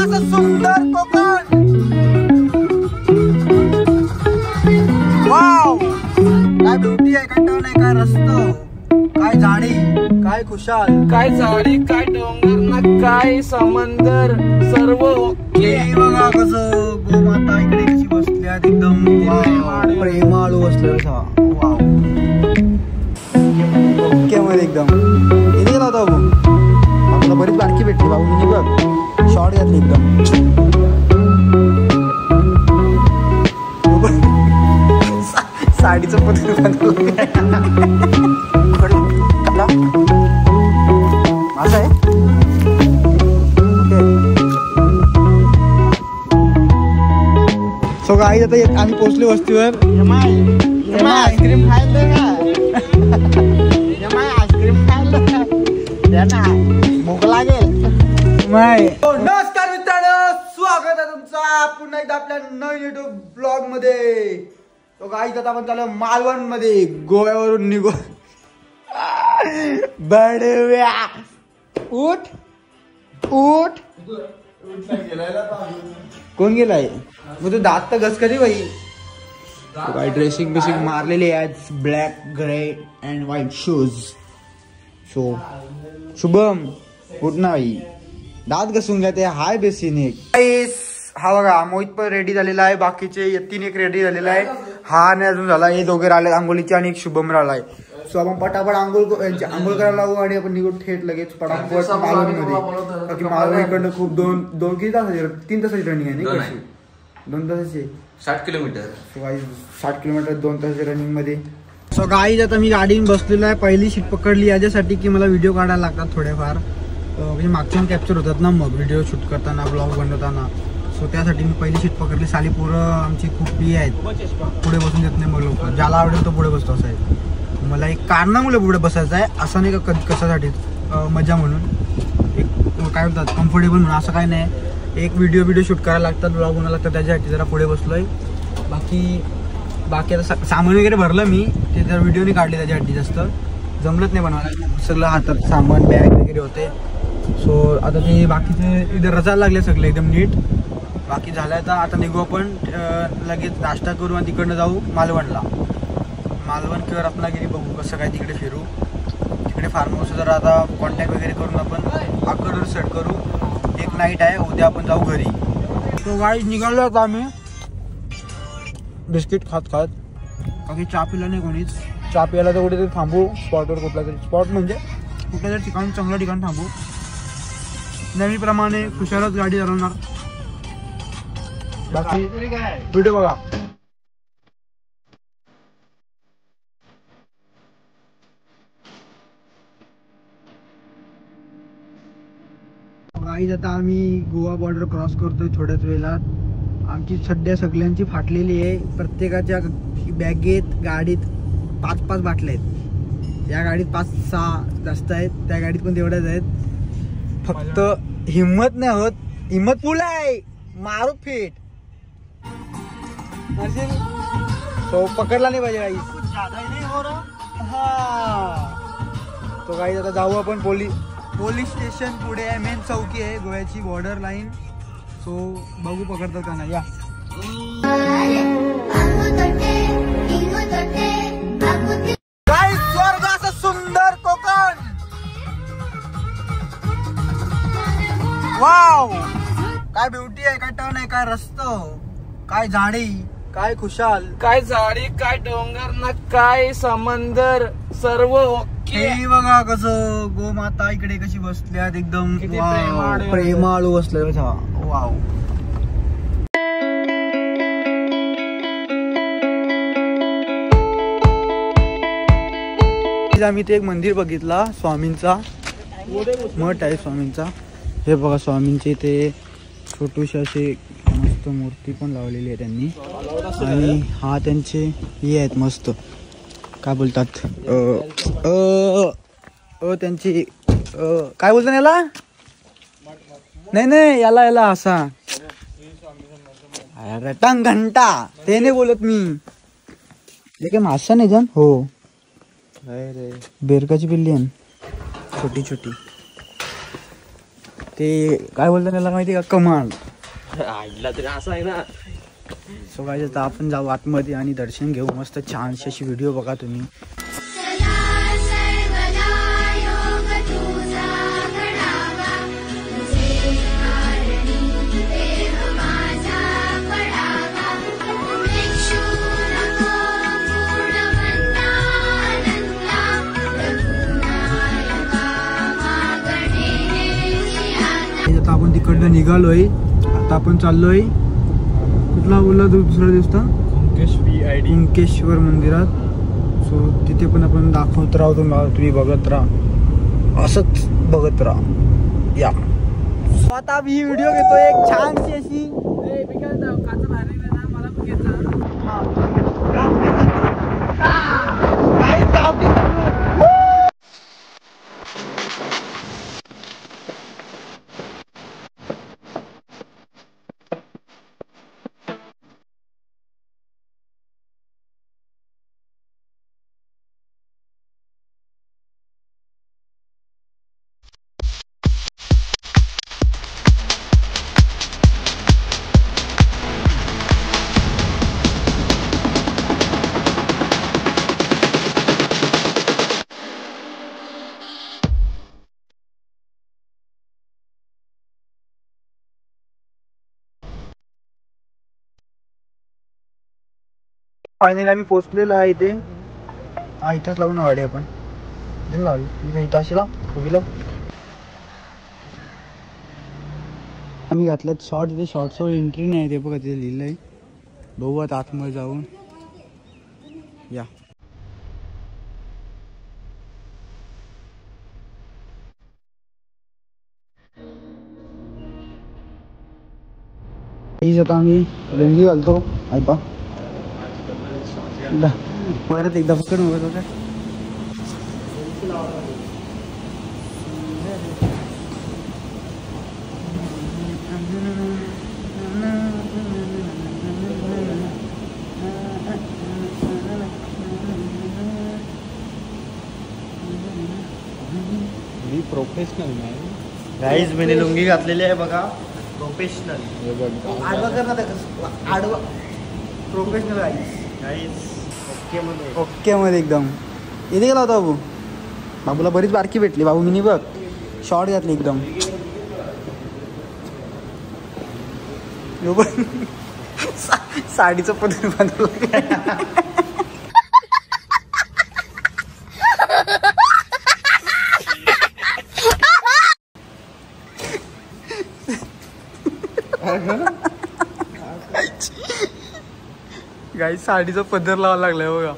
असं सुंदर कोकण. वाव, काय ब्युटी आहे, काय टर्न आहे, काय रस्ता, काय झाडी, काय खुशाल, काय झाडी, काय डोंगर ना काय समंदर, सर्व ओके. बघा कसं गोमाता इकडे कशी बसल्यात, एकदम प्रेमाळू बसल्या. वाव, ओके मध्ये एकदम. किती गेला होता भाऊ? आपल्याला बरीच लाडकी भेटली भाऊ. मी बघ शॉर्ट घातली एकदम. साडीचं पत्र असं आहे. सो गाईज आता आम्ही पोहोचलो वस्तीवर. आईस्क्रीम खायला आईस्क्रीम खायला भूक लागेल. नमस्कार मित्रांनो, स्वागत आहे तुमचा पुन्हा एकदा आपल्या नवीन युट्यूब ब्लॉग मध्ये. तो गाईज आता आपण चालू मालवण मध्ये, गोव्यावरून निघो. बडव्या उठ उठ. कोण गेलाय मग? तू दात तर घस कधी बाई. काय ड्रेसिंग बेसिंग मारलेली आहे, black grey and white shoes. So Shubham उठ ना बाई, दात घसून घ्या. ते हाय बेसिन एक. हा बघा मोहित पण रेडी झालेला आहे, बाकीचे यतीन एक रेडी झालेला आहे. हा नाही अजून झाला. हे दोघे राहिले आंघोळीचे आणि एक शुभम राहिलाय. सो आपण पटापट आंघोळ करायला लागू आणि आपण निघू थेट लगेच पटापट मालवणमध्ये. मालवण इकडनं खूप दोन किती तासाची, 3 तासाची रनिंग आहे ना? 2 तासाची 60 किलोमीटर. 60 किलोमीटर 2 तासाच्या रनिंग मध्ये. सो गाईज आता मी गाडीने बसलेलो आहे. पहिली सीट पकडली याच्यासाठी की मला व्हिडिओ काढायला लागतात थोडेफार, म्हणजे मागच्या कॅप्चर होतात ना मग व्हिडिओ शूट करताना, ब्लॉग बनवताना. सो त्यासाठी मी पहिली सीट पकडली. साली पोरं आमची खूप प्रिय आहेत, पुढे बसून देत नाही मग लोक. ज्याला आवडेल तो पुढे बसतो. असं आहे. मला एक कारणामुळे पुढे बसायचं आहे, असं नाही का कशासाठी, मजा म्हणून, एक काय बोलतात कम्फर्टेबल म्हणून. असं काय नाही, एक व्हिडिओ शूट करायला लागतात, ब्लॉग बनायला लागतात, त्याच्यासाठी जरा पुढे बसलोय. बाकी आता सामान वगैरे भरलं मी, ते जर व्हिडिओ नाही काढले त्याच्यासाठी, जास्त जमलंच नाही बनवायला. सगळं हातात सामान बॅग वगैरे होते. सो आता ते बाकीचे इथं रचायला लागले सगळे एकदम नीट. बाकी झालं आहे. तर आता निघू आपण लगेच, नाश्ता करू आणि तिकडनं जाऊ मालवणला. मालवण किंवा रत्नागिरी बघू कसं काय, तिकडे फिरू. तिकडे फार्म हाऊस जरा आता कॉन्टॅक्ट वगैरे करून आपण अकॉर्डर सेट करू. एक नाईट आहे, उद्या आपण जाऊ घरी. तो गाईज निघालो आता आम्ही बिस्किट खात बाकी चहा पिला नाही कोणीच. चहा प्यायला तर कुठेतरी थांबू स्पॉटवर, कुठला तरी स्पॉट म्हणजे कुठल्या तरी ठिकाण, चांगलं ठिकाण थांबू. नेहमीप्रमाणे खुशालच गाडी चालवणार. बाकी व्हिडिओ बघा. गाईज आता आम्ही गोवा बॉर्डर क्रॉस करतोय थोड्याच वेळात. आमची सध्या सगळ्यांची फाटलेली आहे. प्रत्येकाच्या बॅगेत गाडीत 5-5 बाटल्या आहेत. या गाडीत 5-6 जास्त आहेत, त्या गाडीत पण तेवढ्याच आहेत. फक्त हिम्मत नाही होत. हिम्मत फुल आहे, मारू फिट. तो पकडला नाही पाहिजे गाईज. तो गाईज आता जाऊ आपण पोलीस स्टेशन पुढे आहे, मेन चौकी आहे गोव्याची, बॉर्डर लाईन. सो बघू पकडतात का नाही. या काय स्वर्ग असं सुंदर कोकण. वाव, काय ब्युटी आहे, काय टर्न आहे, काय रस्ता, काय झाडी, काय खुशाल, काय झाडी, काय डोंगर ना काय समंदर, सर्व ओके. बघा कसं गोमाता इकडे कशी बसल्यात, एकदम प्रेमाळू बसल्या. वाव. आम्ही ते एक मंदिर बघितला, स्वामींचा मठ आहे स्वामींचा. हे बघा स्वामींचे ते छोटूशी अशी मस्त मूर्ती पण लावलेली आहे त्यांनी. आणि हा त्यांचे हे आहेत मस्त, काय बोलतात त्यांची काय बोलतात याला, नाही याला असा रटांग घंटा, ते नाही बोलत मी. हे काय मासा नाही जाण. हो बेरकाची पिल्ली आहे छोटी छोटी. ते काय बोलतात त्याला माहिती का, कमांड. तरी असं आहे ना. सो काय आता आपण जाऊ आतमध्ये आणि दर्शन घेऊ. मस्त छानशी अशी व्हिडिओ बघा तुम्ही. आता आपण तिकडनं निघालोय. आता आपण चाललोय कुठला बोलला दुसरा दिवस कुंकेश्वर मंदिरात. सो तिथे पण आपण दाखवत राहू. तुम्ही बघत राहा, असंच बघत राहा या. आता मी व्हिडिओ घेतो एक छानशी अशी. फायनली आम्ही पोहोचलेलो आहे इथे. हा इथंच लावून गाडी आपण लावली इथं अशी लाव. आम्ही घातल्यात शॉर्ट. इथे शॉर्ट्सवर एंट्री नाही ते बघा तिथे लिहिलं आहे. बघू आता आतमध्ये जाऊन या. आता आम्ही लुंगी घालतो. ऐका परत एकदा पकड मोबाईल बघा. मी प्रोफेशनल नाही गाईज मी लुंगी घातलेली आहे बघा. प्रोफेशनल आडवा प्रोफेशनल गाईज. ओके मध्ये एकदम. इथे गेला होता बाबू. बाबूला बरीच बारकी भेटली. बाबू मिनी बघ शॉर्ट घातली एकदम. साडीचं पदर बांधलं. गाई साडीचा पदर लावा लागलाय बघा.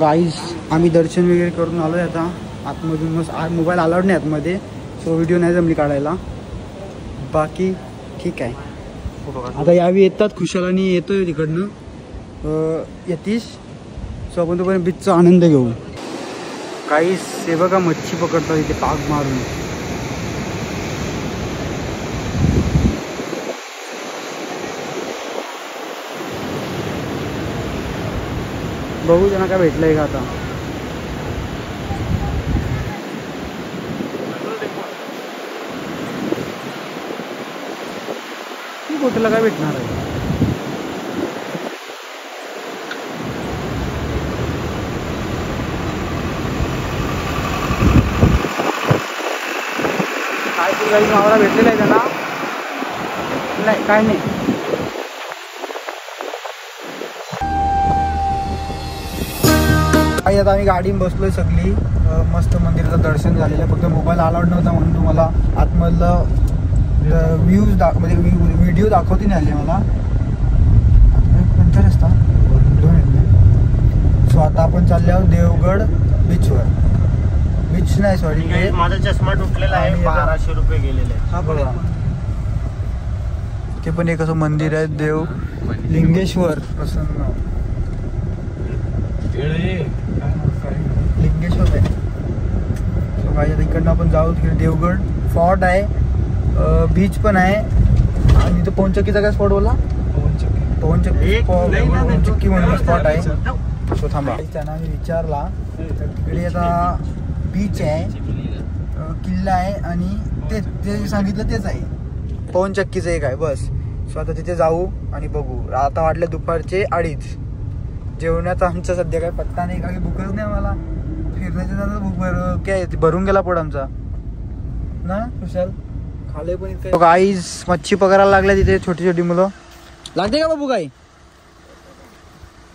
गाईज आम्ही दर्शन वगैरे करून आलोय आता आतमधून. मग आज मोबाईल अलाउड नाही आतमध्ये. सो व्हिडिओ नाही जमली काढायला. बाकी ठीक आहे. आता यावी येतात खुशाल आणि येतोय तिकडनं यतीश. सो आपण तोपर्यंत बीचचा आनंद घेऊ. गाईज हे बघा मच्छी पकडतात इथे पाग मारून. बघू त्यांना काय भेटलंय का आता. बोटीला काय भेटणार आहे. काय तू काही मावळा भेटलेला आहे त्यांना. नाही काय नाही. आता आम्ही गाडीत बसलोय सगळी. मस्त मंदिराचं दर्शन झालेलं आहे. फक्त मोबाईल अलाउड नव्हता म्हणून तुम्हाला आतमधलं व्ह्यूज म्हणजे व्हिडिओ दाखवते नाही आले मला. कोणता रस्ता 2 मिनिट. सो आता आपण चालले आहोत देवगड बीचवर. बीच नाही सॉरी. माझा चष्मा तुटलेला आहे. 1200 रुपये गेलेले. हा बघा ते पण एक असं मंदिर आहे. देव लिंगेश्वर प्रसन्न लिंगेश्वर आहे. सो काय इकडनं आपण जाऊ. तिकडे देवगड फोर्ट आहे. बीच पण आहे. आणि तो पवनचक्कीचा काय स्पॉट बोला. पवनचक्की म्हणून स्पॉट आहे. सो थांबा. त्यांना मी विचारला तिकडे आता बीच आहे, किल्ला आहे आणि ते जे सांगितलं तेच आहे, पवनचक्कीचं एक आहे बस. सो आता तिथे जाऊ आणि बघू. आता वाटलं दुपारचे 2:30. जेवणाचा आमचा सध्या काही पत्ता नाही, काही भूकच नाही आम्हाला. फिरण्याच्या जाता भूक काय भरून गेला पोट आमचा ना कुशाल. खाले पण इतकं गाईज मच्छी पकडायला लागल्या तिथे. छोटी छोटी मुलं लागते का बाबू? काही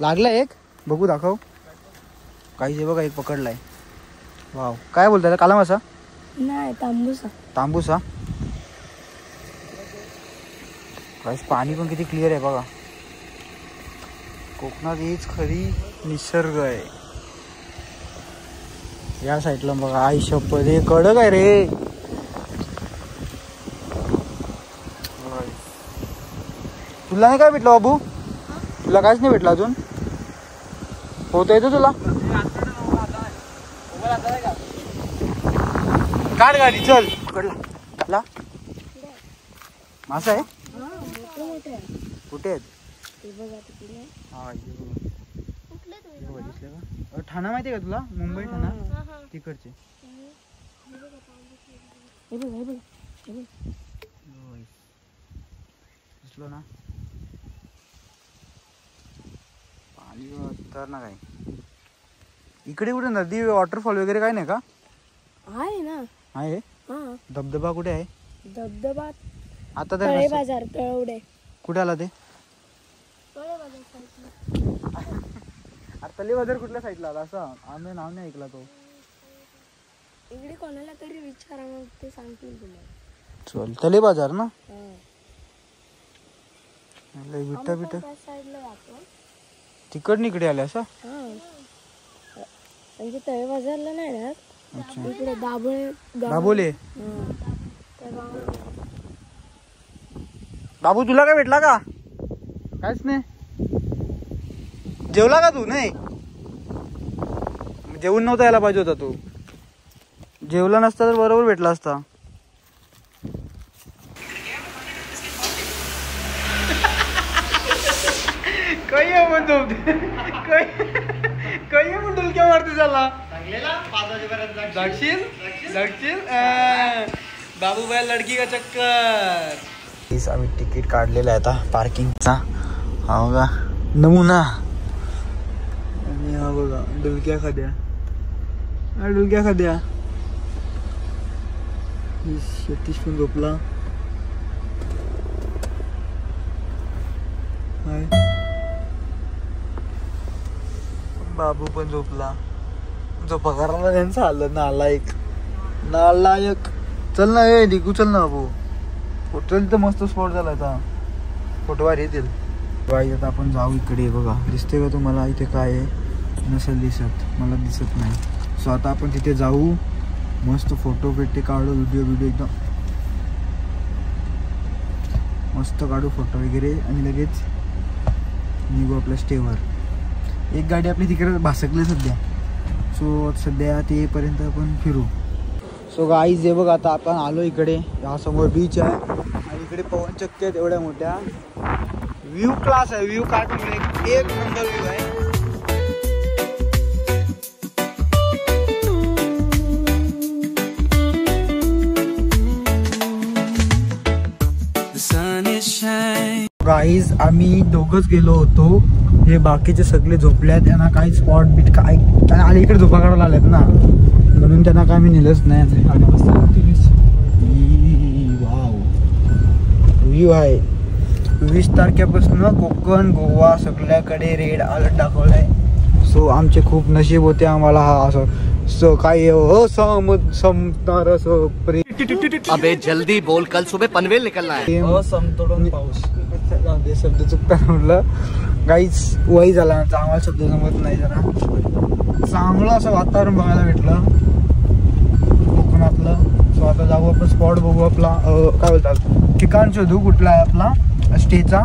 लागला एक, बघू दाखव. काही हे बघा एक पकडलाय. वाव, काय बोलताय? काला मासा नाही, तांबूसा. तांबूसा. पाणी पण किती क्लिअर आहे बघा. कोकणात हीच खरी निसर्ग आहे. या साईडला बघा. आई शपथ, हे कडक आहे रे. तुला नाही काय भेटलं बाबू? तुला काहीच नाही भेटलं अजून? होत येतो तुला? काढ गाडी, चल. पकडला मासा आहे. कुठे आहेत? हा, ठाणा माहिती आहे का तुला? मुंबई ठाणा तिकडचे. दिसलो ना पाणी तर ना. काय इकडे कुठे नदी वॉटरफॉल वगैरे काय नाही का? आहे ना. आहे. धबधबा कुठे आहे? धबधबा आता तळे तर बाजार तळवडे. कुठे आला ते? तळे बाजार तले बाजार कुठल्या साईडला आला? असं आम्ही नाव नाही ऐकला तो. इकडे कोणाला तरी विचारा, मग ते सांगतील तुम्हाला. चल, तले बाजार ना. विटा बिटा साईडला जातो. तिकडनं इकडे आले असं. म्हणजे तळे बाजारला नाही ना. अच्छा, इकडे दाबोले. बाबू तुला काय भेटला का? काहीच नाही. जेवला का तू? नाही जेवून नव्हता यायला पाहिजे होता तू. जेवला नसता तर बरोबर भेटला असता. काही म्हणतो काही म्हणतो क्या मारते झाला जागशील जागशील. बाबूबाई लडकी का चक्कर. आम्ही तिकीट काढलेला आहे आता पार्किंगचा. हा बघा नमुना. आणि हा बघा डुलक्या खाद्या. डुलक्या खाद्या. सतीश पण झोपला. बाबू पण झोपला. जो पगाराला त्यांचा आलं नालायक नालायक. चल ना हे निघू, चल ना बाबू. होटेल तर मस्त स्पॉट झाला आता. फोटोवर येतील. बाई आता आपण जाऊ. इकडे बघा, दिसते का तुम्हाला? इथे काय आहे? नसेल दिसत, मला दिसत नाही. सो आता आपण तिथे जाऊ. मस्त फोटो बिटे काढू, व्हिडिओ एकदम मस्त काढू फोटो वगैरे आणि लगेच निघू आपल्या स्टेवर. एक गाडी आपली तिकडे भासकली सध्या. सो सध्या ते येईपर्यंत आपण फिरू. सो गाईज हे बघ, आता आपण आलो इकडे. या समोर बीच आहे आणि इकडे पवनचक्की आहेत एवढ्या मोठ्या. व्ह्यू क्लास आहे. व्ह्यू काढून एक नंबर व्ह्यू आहे. गाईज आम्ही दोघच गेलो होतो. हे बाकीचे सगळे झोपल्यात. त्यांना काही स्पॉट बीट काय आले इकडे झोपा काढायला आल्यात ना, म्हणून त्यांना काय मी नेलंच नाही. वाव व्ह्यू आहे. 20 तारखेपासून कोकण गोवा सगळ्याकडे रेड अलर्ट दाखवलाय. सो आमचे खूप नशीब होते. आम्हाला हा असं काय असमणार असं अबे जल्दी बोल, कल सुबह पनवेल निकलना है. असमतोडून पाऊस. शब्द चुकता म्हटलं. काहीच वय झाला आम्हाला शब्द जमत नाही. जरा चांगलं असं वातावरण बघायला भेटलं कोकणातलं. सो आता जाऊ आपण स्पॉट बघू. आपला काय बोलतात ठिकाण शोधू कुठला आहे आपला स्टेचा.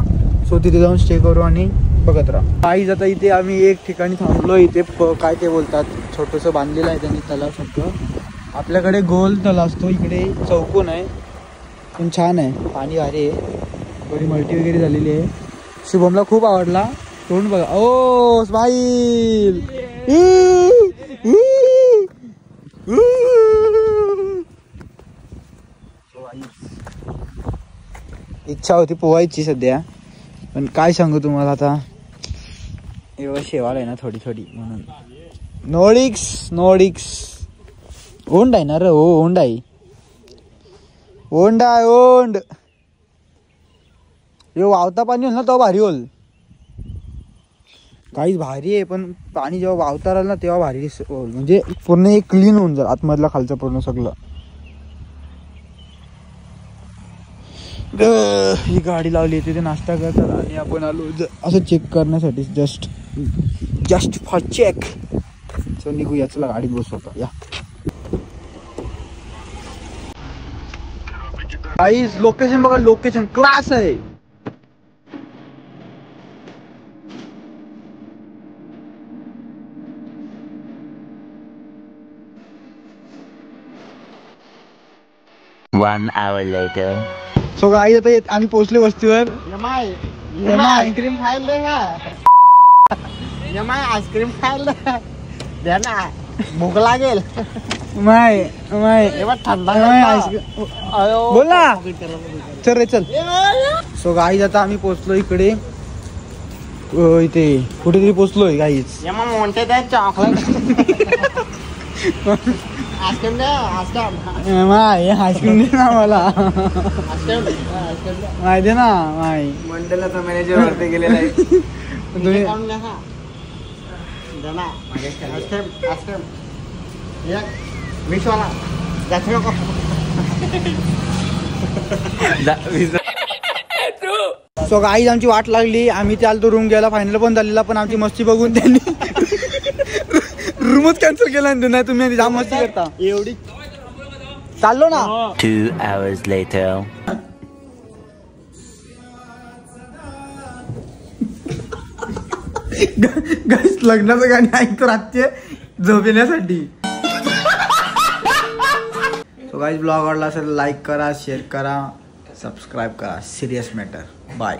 सो तिथे जाऊन स्टे करू आणि बघत राहा. काहीच आता इथे आम्ही एक ठिकाणी थांबलो. इथे काय ते बोलतात छोटंसं बांधलेलं आहे त्यांनी तलाव सारखं. आपल्याकडे गोल तलाव असतो, इकडे चौकोन आहे. पण छान आहे, पाणी भारी आहे. थोडी मल्टी वगैरे झालेली आहे. शुभमला खूप आवडला. तोंड बघा. ओ स्माईल. इच्छा होती पोहायची सध्या, पण काय सांगू तुम्हाला आता, एवढं शेवाळ आहे ना थोडी थोडी म्हणून. नोडिक्स ओंड आहे ना रे, हो ओंड आहे, ओंड आहे ओंड. यो वावता पाणी होईल ना तो भारी होईल, काहीच भारी आहे. पण पाणी जेव्हा वावता राहिल ना तेव्हा भारी होईल, म्हणजे पूर्ण एक क्लीन होऊन जाईल आतमधला खालचं पूर्ण सगळं. ही गाडी लावली आहे तिथे नाश्ता करतात आणि आपण आलो असं चेक करण्यासाठी, जस्ट फॉर चेक. सो निघू याचला गाडीत बसवतो या. गाईस लोकेशन बघा, लोकेशन क्लास आहे. One hour later. So guys आता आम्ही पोहोचले वस्तीवर. आईस्क्रीम खायला आईस्क्रीम खायला द्या ना, भूक लागेल. माय थंडा बोल ना, चल रे चल. सो गाईज आता आम्ही पोहोचलो इकडे, इथे कुठेतरी पोहोचलोय गाईज. म्हणते त्या चॉकलेट आईस्क्रीम द्या, आईस्क्रीम दे ना मला, माय दे ना माय. मंडळाचा मॅनेजर वरती गेलेला आहे. तुम्ही सो गाईज आमची वाट लागली, आम्ही ते आलो रूम घ्यायला, फायनल पण झालेला, पण आमची मस्ती बघून त्यांनी रूमच कॅन्सल केला. नाही तुम्ही जाम मस्ती करता एवढी. चाललो ना. 2 hours later. गाईस लग्नाचं गाणी ऐकतो रातचे झोप येण्यासाठी. सो गाईस ब्लॉग आवडला असेल लाईक करा, शेअर करा, सबस्क्राईब करा. Serious matter. बाय.